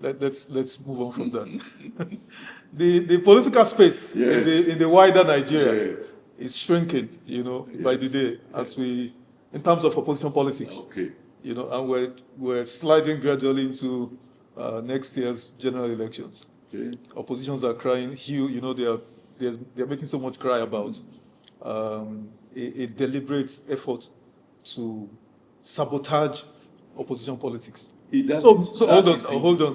Let's move on from that. the political space in the wider Nigeria is shrinking, by the day in terms of opposition politics. Okay. And we're sliding gradually into next year's general elections. Okay. Oppositions are crying. They're making so much cry about a deliberate effort to sabotage opposition politics. So hold on, sir. Hold on,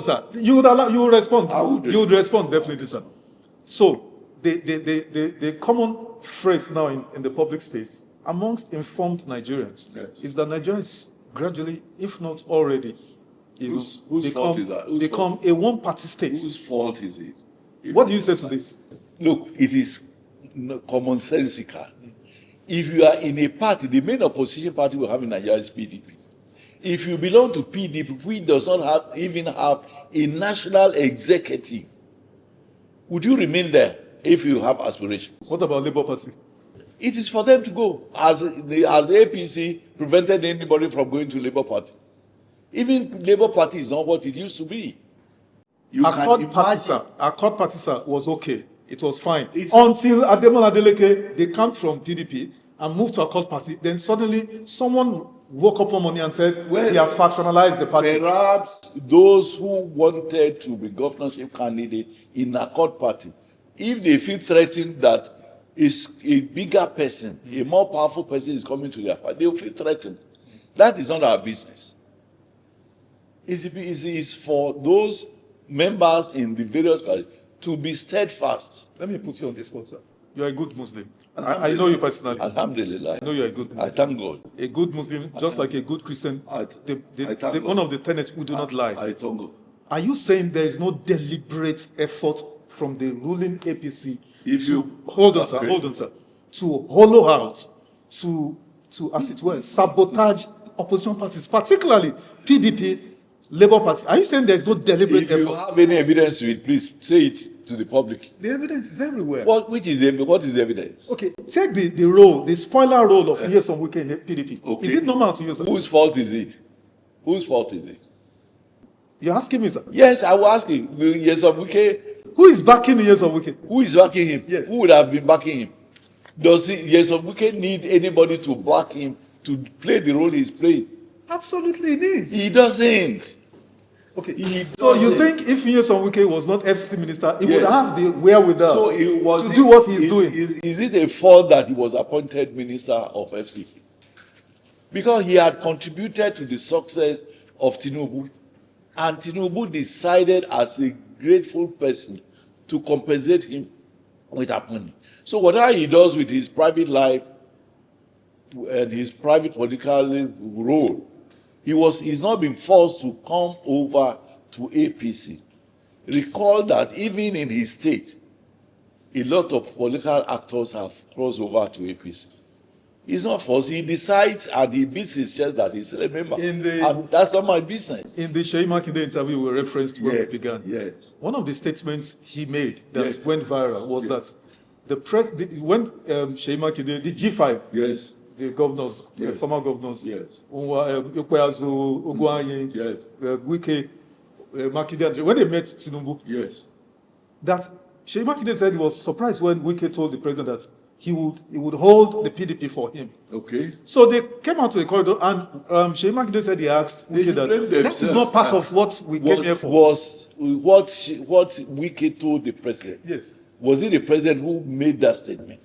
sir. You would respond. You would respond definitely, sir. So the common phrase now in the public space amongst informed Nigerians is that Nigerians gradually, if not already, whose fault is that? become a one-party state. Whose fault is it? What do you say to this? Look, it is commonsensical. If you are in a party, the main opposition party we have in Nigeria is PDP. If you belong to PDP, we does not even have a national executive. Would you remain there if you have aspirations? What about Labour Party? It is for them to go. As APC prevented anybody from going to Labour Party. Even Labour Party is not what it used to be. Accord Party, sir, was okay. It was fine. Until Adebayo Adeleke, they came from PDP and moved to Accord Party. Then suddenly, someone woke up one morning and said, he has factionalized the party. Perhaps those who wanted to be governorship candidate in Accord Party, if they feel threatened that a bigger person, a more powerful person is coming to their party, they will feel threatened. That is not our business. It's for those members in the various parties to be steadfast. Let me put you on the spot, sir. You are a good Muslim. I know you personally. Alhamdulillah. I know you are a good Muslim. I thank God. A good Muslim, just like a good Christian, one of the tenets, we do not lie. I thank God. Are you saying there is no deliberate effort from the ruling APC hold on, sir, to hollow out, to as it were, sabotage opposition parties, particularly PDP, Labour Party? Are you saying there is no deliberate effort? If you have any evidence to it, please say it to the public. The evidence is everywhere. What is evidence? Okay, take the spoiler role of Nyesom Wike in the PDP. Okay. Is it normal to you, sir? Whose fault is it? You're asking me, sir? Yes, I will ask you. Nyesom Wike. Who is backing Nyesom Wike? Who is backing him? Yes. Who would have been backing him? Does Nyesom Wike need anybody to back him to play the role he's playing? Absolutely, he needs. He doesn't. Okay, so you think if Nyesom Wike was not FCC minister, he would have the wherewithal to do what he's doing? Is it a fault that he was appointed minister of FCC? Because he had contributed to the success of Tinubu, and Tinubu decided as a grateful person to compensate him with that money. So whatever he does with his private life and his private political role, he's not been forced to come over to APC. Recall that even in his state, a lot of political actors have crossed over to APC. He's not forced. He decides and he beats his chest that he's a member. And that's not my business. In the Seyi Makinde interview we referenced when we began, one of the statements he made that went viral was that when Seyi Makinde, the G5, the governors, former governors, Ukweazu, Ogwanye, Wike, Makinde, when they met Tinubu, that Seyi Makinde said he was surprised when Wike told the president that he would hold the PDP for him. Okay. So they came out to the corridor, and Seyi Makinde said he asked Wike that is not part of what we came here for. Was what Wike told the president? Yes. Was it the president who made that statement?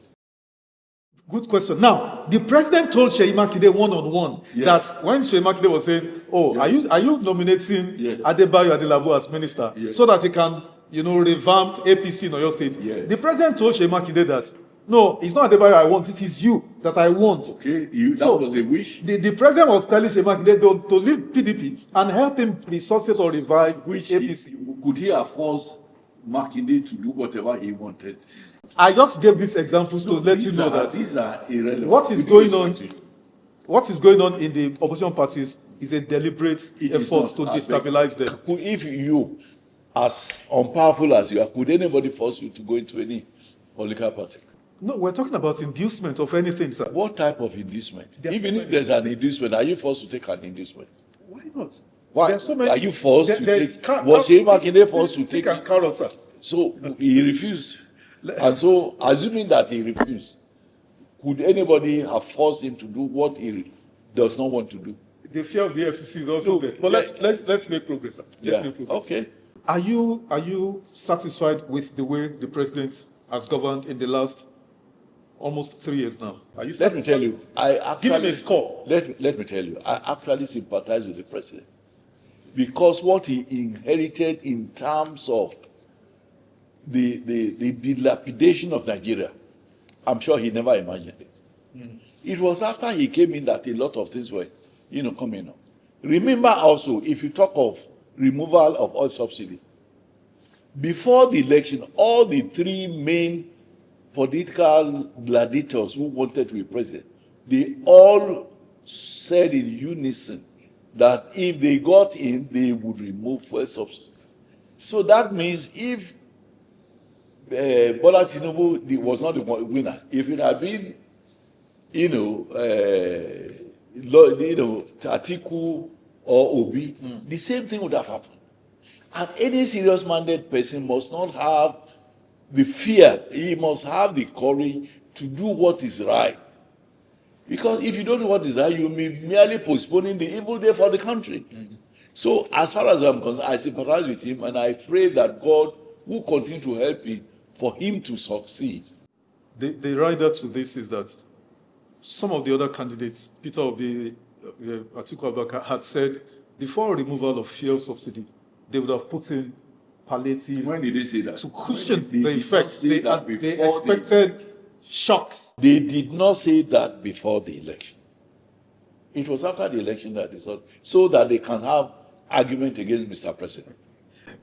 Good question. Now, the president told Seyi Makinde one-on-one that when Seyi Makinde was saying, are you nominating Adebayo Adelabu as minister so that he can, revamp APC in Oyo State? The president told Seyi Makinde that, no, it's not Adebayo I want, it is you that I want. Okay, that was a wish? The president was telling Seyi Makinde to leave PDP and help him resuscitate or revive APC. Could he have forced Makinde to do whatever he wanted? I just gave these examples to let you know that these are irrelevant. What is going on in the opposition parties is a deliberate effort to destabilize them. If you, as unpowerful as you are, could anybody force you to go into any political party? No, we're talking about inducement of anything, sir. What type of inducement? There are Even so if there's an inducement, are you forced to take an inducement? Why not? Why? There are so many. Are you forced to there is take? car- Was car- Shey Makinde forced to stick take? and carrot, sir. So he refused. And so, assuming that he refused, could anybody have forced him to do what he does not want to do? The fear of the EFCC is also No, there. But yeah. let's make progress, sir. Let's make progress. Okay. Are you satisfied with the way the president has governed in the last almost 3 years now? Are you Let me satisfied? tell you, I actually Give me a score. Let me tell you, I actually sympathize with the president because what he inherited in terms of the dilapidation of Nigeria, I'm sure he never imagined it. It was after he came in that a lot of things were, coming up. Remember also, if you talk of removal of oil subsidy, before the election, all the three main political gladiators who wanted to be president, they all said in unison that if they got in, they would remove fuel subsidy. So that means if Bola Tinubu was not the winner, if it had been, Atiku or Obi, the same thing would have happened. And any serious-minded person must not have the fear. He must have the courage to do what is right. Because if you don't do what is right, you'll be merely postponing the evil day for the country. So as far as I'm concerned, I sympathize with him, and I pray that God will continue to help him for him to succeed. The rider to this is that some of the other candidates, Peter Obi, Atiku Abubakar, had said before removal of fuel subsidy, they would have put in palliative. When did they say that? To cushion They the did effects. not say They that before expected shocks. They did not say that before the election. It was after the election that they said, so that they can have argument against Mr. President.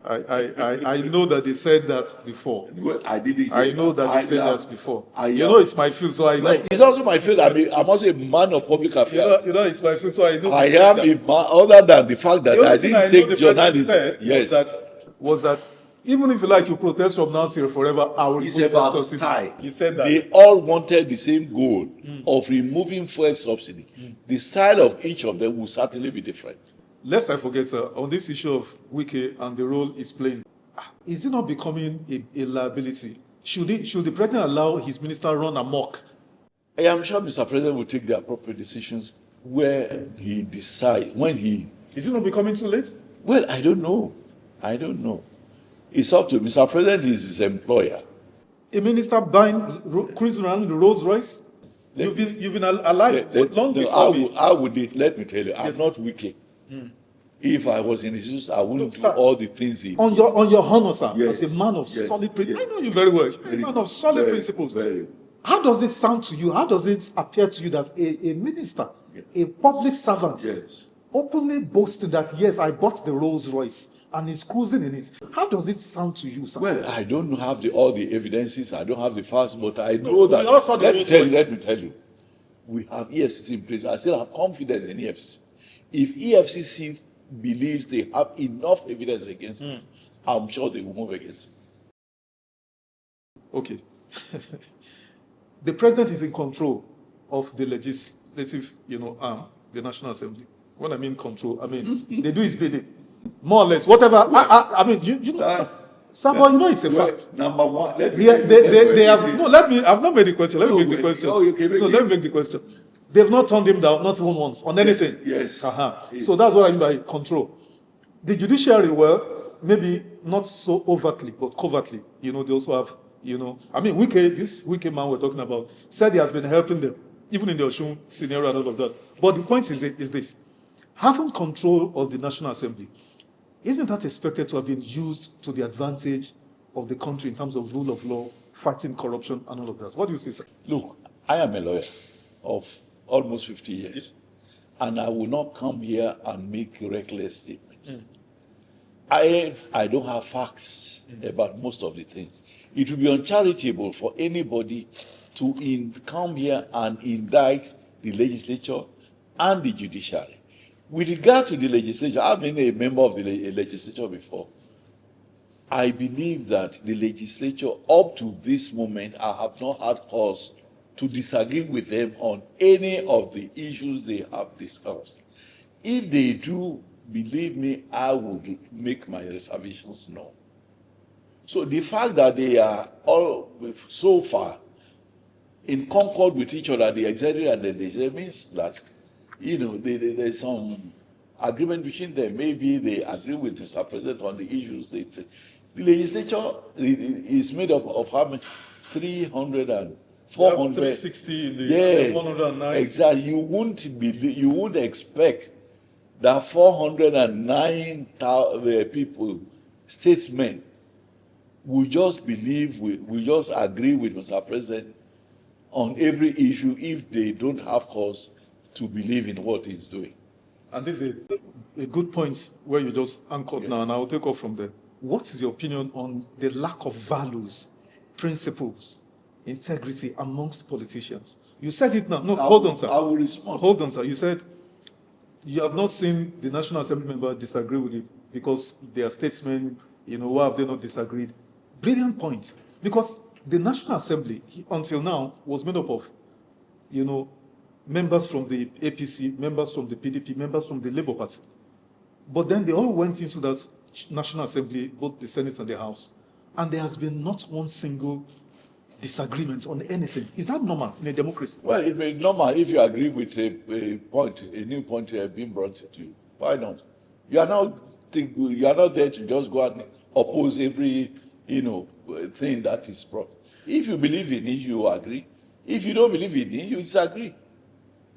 I know that they said that before. Well, I didn't. I know that they said that before. You know it's my field, so I know. It's also my field. I'm also a man of public affairs. It's my field, so I know. I am a man, other than the fact that I didn't take journalism. Said Yes. was that even if you like, you protest from now till forever, I will It's remove about fuel subsidy. style. You said that. They all wanted the same goal of removing fuel subsidy. The style of each of them will certainly be different. Lest I forget, sir, on this issue of Wike and the role he's playing, is it not becoming a liability? Should the president allow his minister run amok? I am sure Mr. President will take the appropriate decisions where he decides, when he... Is it not becoming too late? Well, I don't know. It's up to Mr. President is his employer. A minister cruising around the Rolls Royce? You've been alive long before me. I would let me tell you, I'm not wicked. If I was in his shoes, I wouldn't do all the things he... On your honor, sir, Yes. as a man of Yes. solid principles. Yes. I know you very well. You're a man of solid principles. How does it sound to you? How does it appear to you that a minister, a public servant, Yes. openly boasting that, yes, I bought the Rolls Royce and he's cruising in it? How does it sound to you, sir? Well, I don't have all the evidences. I don't have the facts, but I know that. we all saw the Let me tell you. We have EFCC in place. I still have confidence in EFCC. If EFCC believes they have enough evidence against him, I'm sure they will move against him. Okay. The president is in control of the legislative, arm, the National Assembly. When I mean control, I mean they do his bidding, more or less. Whatever. I mean, you know, Samuel, it's a fact. Number one, They have no. I've not made the question. Let me make the question. Let me make the question. They've not turned him down, not even once, on anything. Yes. So that's what I mean by control. The judiciary, maybe not so overtly, but covertly. They also have, this Wike man we're talking about, said he has been helping them, even in the Oshun scenario and all of that. But the point is this. Having control of the National Assembly, isn't that expected to have been used to the advantage of the country in terms of rule of law, fighting corruption, and all of that? What do you say, sir? Look, I am a lawyer of almost 50 years, and I will not come here and make reckless statements. I don't have facts about most of the things. It would be uncharitable for anybody to come here and indict the legislature and the judiciary. With regard to the legislature, I've been a member of the legislature before. I believe that the legislature, up to this moment, I have not had cause to disagree with them on any of the issues they have discussed. If they do, believe me, I would make my reservations known. So the fact that they are all so far in concord with each other, the executive and the legislature, means that, there's some agreement between them. Maybe they agree with Mr. President on the issues. The legislature is made up of how many? 300 and 400. 360 in the 109. Exactly. You wouldn't expect that 409 people, statesmen, will just agree with Mr. President on every issue if they don't have cause to believe in what he's doing. And this is a good point where you just anchored now, and I will take off from there. What is your opinion on the lack of values, principles, integrity amongst politicians? You said it now. No, hold on, sir. I will respond. Hold on, sir. You said you have not seen the National Assembly member disagree with it because they are statesmen. Why have they not disagreed? Brilliant point. Because the National Assembly, until now, was made up of, members from the APC, members from the PDP, members from the Labour Party. But then they all went into that National Assembly, both the Senate and the House, and there has been not one single disagreement on anything. Is that normal in a democracy? Well, it may be normal if you agree with a new point being brought to you. Why not? You are not there to just go and oppose every thing that is brought. If you believe in it, you agree. If you don't believe in it, you disagree.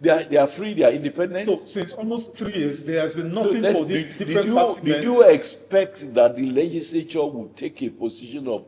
They are free, they are independent. So since almost 3 years, there has been nothing for these different parties. Did you expect that the legislature would take a position of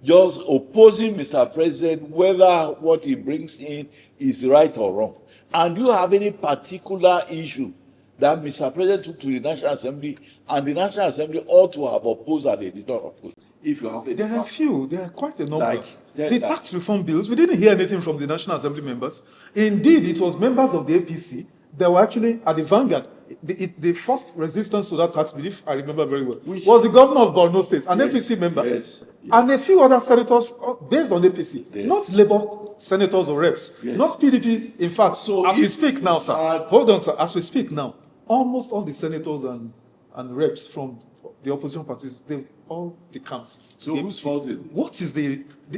just opposing Mr. President, whether what he brings in is right or wrong? And do you have any particular issue that Mr. President took to the National Assembly and the National Assembly ought to have opposed and they did not oppose? If you have there are a few, there are quite a number. The tax reform bills, we didn't hear anything from the National Assembly members. Indeed, it was members of the APC that were actually at the vanguard. The first resistance to that tax bill, if I remember very well, was the governor of Borno State, an APC member, and a few other senators based on APC, not Labour senators or reps, not PDPs. In fact, so as we speak now, sir, hold on, sir, as we speak now, almost all the senators and reps from the opposition parties, they've all decamped. So whose fault is it? What is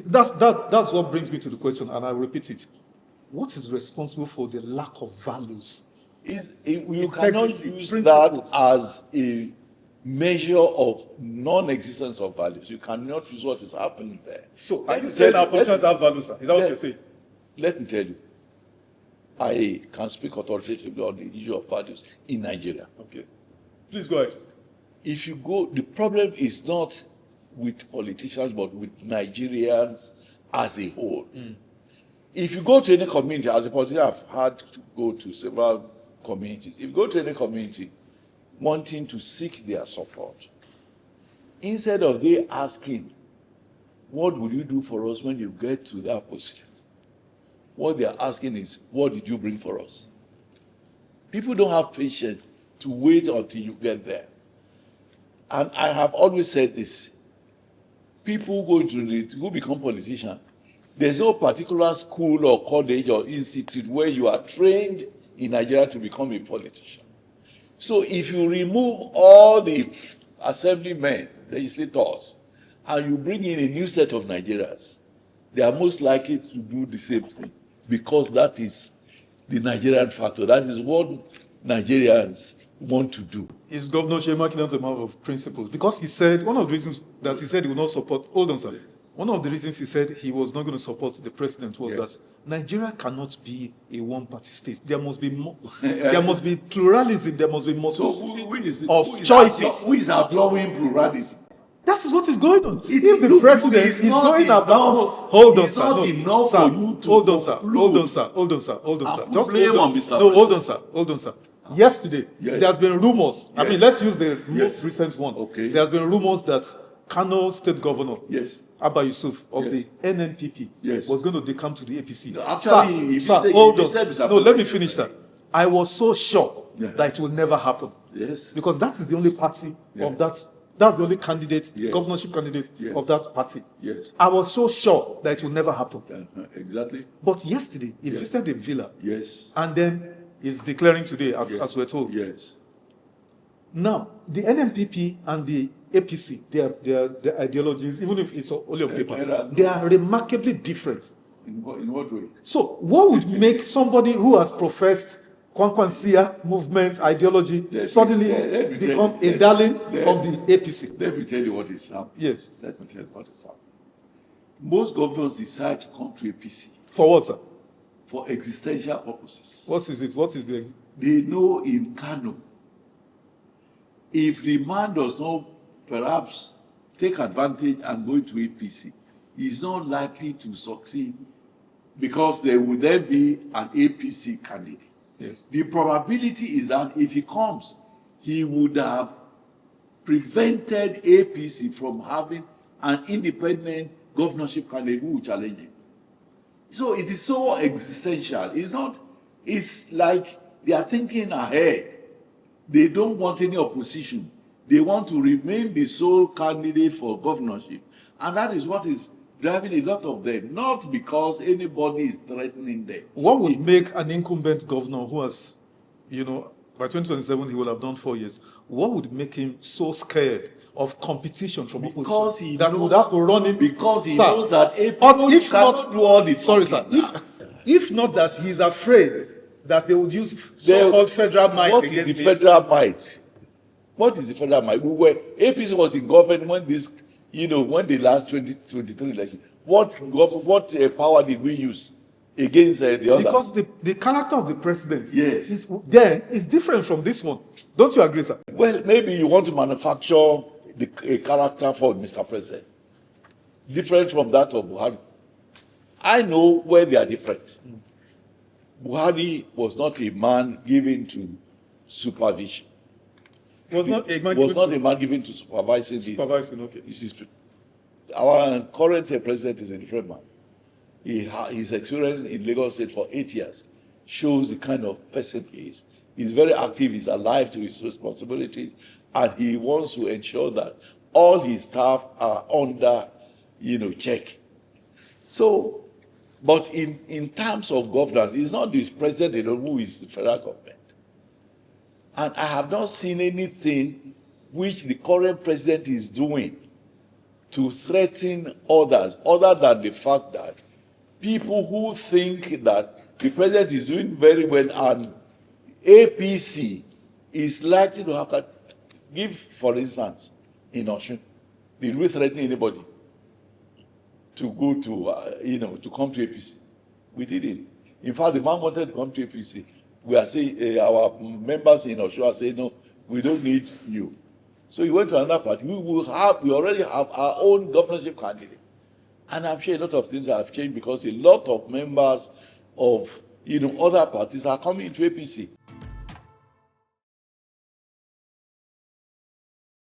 that's what brings me to the question, and I repeat it. What is responsible for the lack of values? You cannot use that as a measure of non-existence of values. You cannot use what is happening there. So are you saying our politicians have values, sir? Is that what you're saying? Let me tell you. I can speak authoritatively on the issue of values in Nigeria. Okay. Please go ahead. If you go, the problem is not with politicians, but with Nigerians as a whole. If you go to any community, as a politician, I've had to go to several communities. If you go to any community wanting to seek their support, instead of they asking, what will you do for us when you get to that position? What they are asking is, what did you bring for us? People don't have patience to wait until you get there. And I have always said this. People who become politicians, there's no particular school or college or institute where you are trained in Nigeria to become a politician. So if you remove all the assemblymen, legislators, and you bring in a new set of Nigerians, they are most likely to do the same thing, because that is the Nigerian factor. That is what Nigerians want to do. Is Governor Shemaki not a man of principles? Because he said, one of the reasons that he said he would not support, hold on, sir. One of the reasons he said he was not going to support the president was that Nigeria cannot be a one-party state. There must be more. There must be pluralism. There must be multiplicity of choices. Who is outlawing pluralism? That is what is going on. If the president is going about, hold on, sir. Hold on, sir. Hold on, sir. Yesterday, there's been rumors. I mean, let's use the most recent one. Okay. There's been rumors that Kano State Governor Abba Yusuf of the NNPP was going to decamp to the APC. No, actually, sir, hold on. No, let me finish that. I was so sure that it will never happen. Yes. Because that is the only party of that That's the only candidate, Yes. governorship candidate Yes. of that party. Yes. I was so sure that it would never happen. Exactly. But yesterday, he visited the villa, Yes. and then he's declaring today, as Yes. we're told. Yes. Now, the NNPP and the APC, their ideologies, even if it's only on paper, they are remarkably different. In what way? So, what would make somebody who has professed Kwankwansia movement ideology suddenly become a darling of the APC? Let me tell you what is happening. Yes. Let me tell you what is happening. Most governors decide to come to APC For what, sir? for existential purposes. What is it? What is the... They know in Kano, if the man does not perhaps take advantage and go to APC, he's not likely to succeed because there will then be an APC candidate. Yes. The probability is that if he comes, he would have prevented APC from having an independent governorship candidate who will challenge him. So it is so existential. It's like they are thinking ahead. They don't want any opposition. They want to remain the sole candidate for governorship. And that is what is driving a lot of them, not because anybody is threatening them. What would make an incumbent governor who has, by 2027 he will have done 4 years, what would make him so scared of competition from Because opposition he that knows, would have to run in? Because he Sir, knows that if APC not, cannot do all the sorry, sir. talking. If not that he's afraid that they would use so-called federal might What is against the me. federal might? What is the federal might? APC was in government when when the last 2023 election. What power did we use against the other? Because the character of the president Yes. is different from this one. Don't you agree, sir? Well, maybe you want to manufacture a character for Mr. President, different from that of Buhari. I know where they are different. Buhari was not a man given to supervision. Was not a man given to supervising. okay. Our current president is a different man. His experience in Lagos State for 8 years shows the kind of person he is. He's very active, he's alive to his responsibilities, and he wants to ensure that all his staff are under, check. So, but in terms of governance, it's not the president alone who is the federal government. And I have not seen anything which the current president is doing to threaten others, other than the fact that people who think that the president is doing very well and APC is likely to have give, for instance, in Osun, did we threaten anybody to go to, to come to APC? We didn't. In fact, the man wanted to come to APC. We are saying, our members in Osun are saying, no, we don't need you. So he went to another party. We already have our own governorship candidate. And I'm sure a lot of things have changed because a lot of members of other parties are coming into APC.